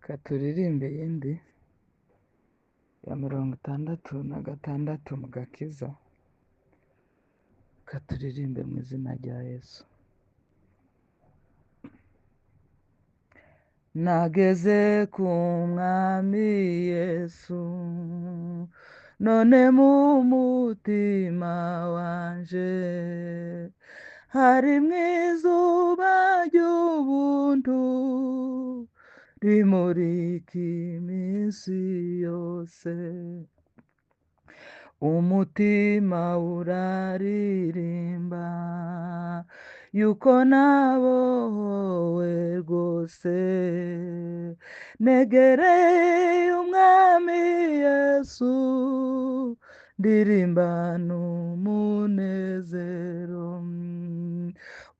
Katuririmbe yindi ya 66 mu gakiza. Katuririmbe mu izina rya Yesu. Nageze ku mwami Yesu, none mu mutima wanje harimwo izuba ry'ubuntu rimurika iminsi yose. Umutima uraririmba yuko nabohowe rwose, negereye umwami Yesu, ndirimbana umunezero.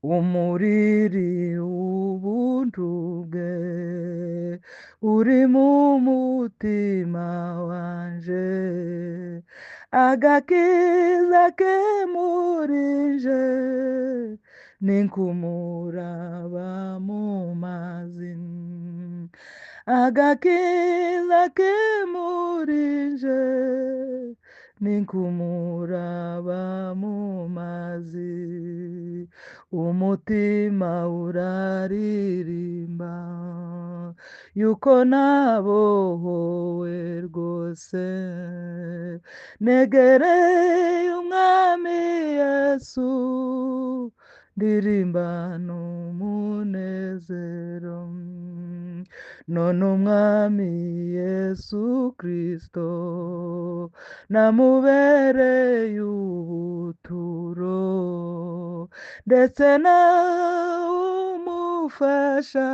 Umuriri w'ubuntu bwe uri mu mutima wanje, agakiza ke murije ninkumuraba mu mazi. Agakiza ke murije ninkumuraba mu mazi. Umutima uraririmba yuko nabohowe rwose, negereye umwami Yesu, ndirimbana umunezero. None umwami Yesu Kristo namubereye ubuturo, ndetse nawe umufasha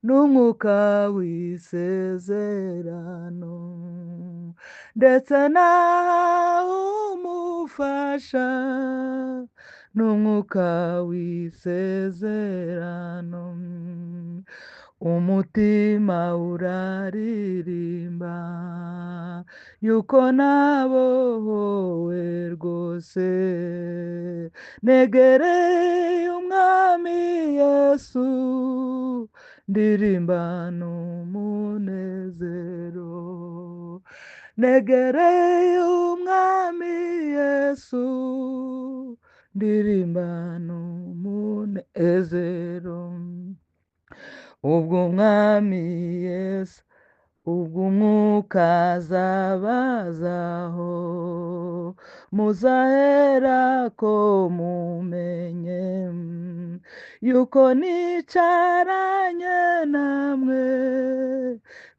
n'umwuka w'isezerano, ndetse nawe umufasha n'umwuka w'isezerano. Umutima uraririmba yuko nabohowe rwose, negereye umwami Yesu, ndirimbana umunezero. Negereye umwami Yesu, ndirimbana umunezero. Ubwo umwami Yesu, ubwo umwuka azabazaho, muzaherako mumenye yuko nicaranye namwe,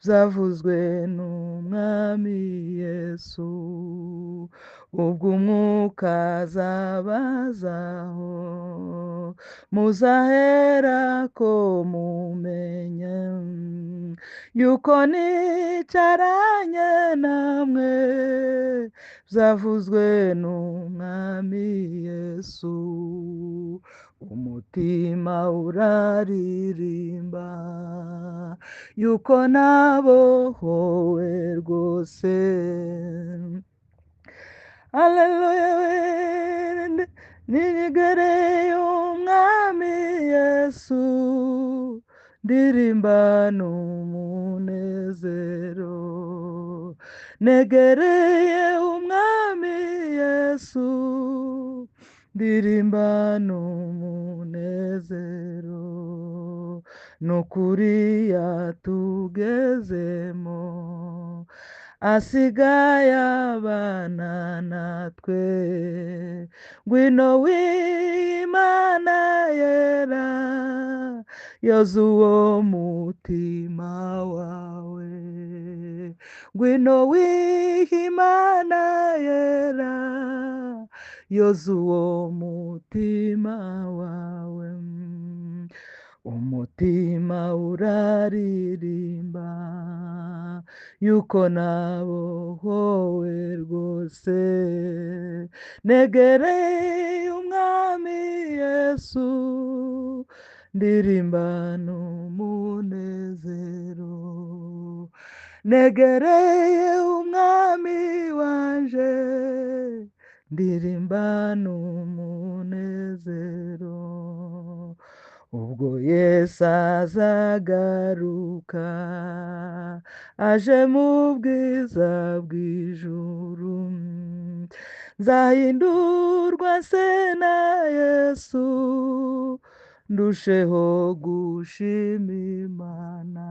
byavuzwe n'umwami Yesu. Ubwo umwuka azabazaho, muzaherako mumenye yuko nicaranye namwe, byavuzwe n'umwami Yesu. Umutima uraririmba yuko nabohowe rwose. Haleluya, nigereye umwami Yesu, ndirimbana umunezero. Negereye umwami Yesu, ndirimbana umunezero. Nukuri yatugezemo, asigaye abana natwe. Ngwino w'Imana yera, yoza uwo mutima wawe. Ngwino w'Imana yera, yoza uwo mutima wawe. Umutima uraririmba yuko nabohowe rwose, negereye umwami Yesu, ndirimbana umunezero. Negereye umwami wanje, ndirimbana umunezero. ubwo Yesu azagaruka aje mu bwiza bw'ijuru, nzahindurwa se na Yesu ndusheho gushima Imana,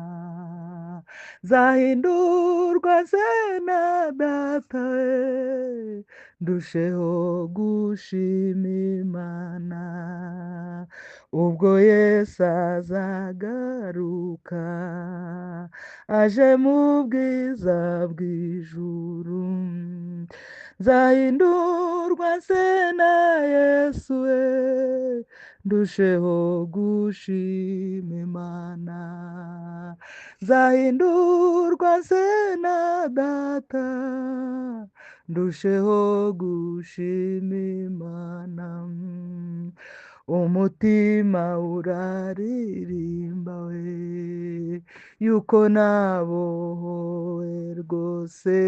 nzahindurwa se na Data we ndusheho gushima Imana, ubwo Yesu azagaruka aje mu bwiza bw'ijuru, nzahindurwa se na Yesu we ndusheho gushima Imana, nzahindurwa se na Data ndusheho gushima Imana, umutima uraririmba we yuko nabohowe rwose,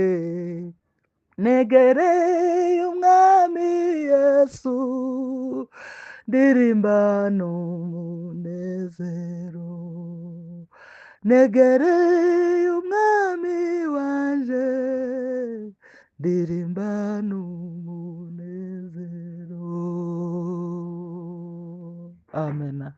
negereye umwami Yesu ndirimba n'umunezero, negereye umwami wanje ndirimba n'umunezero. Amen.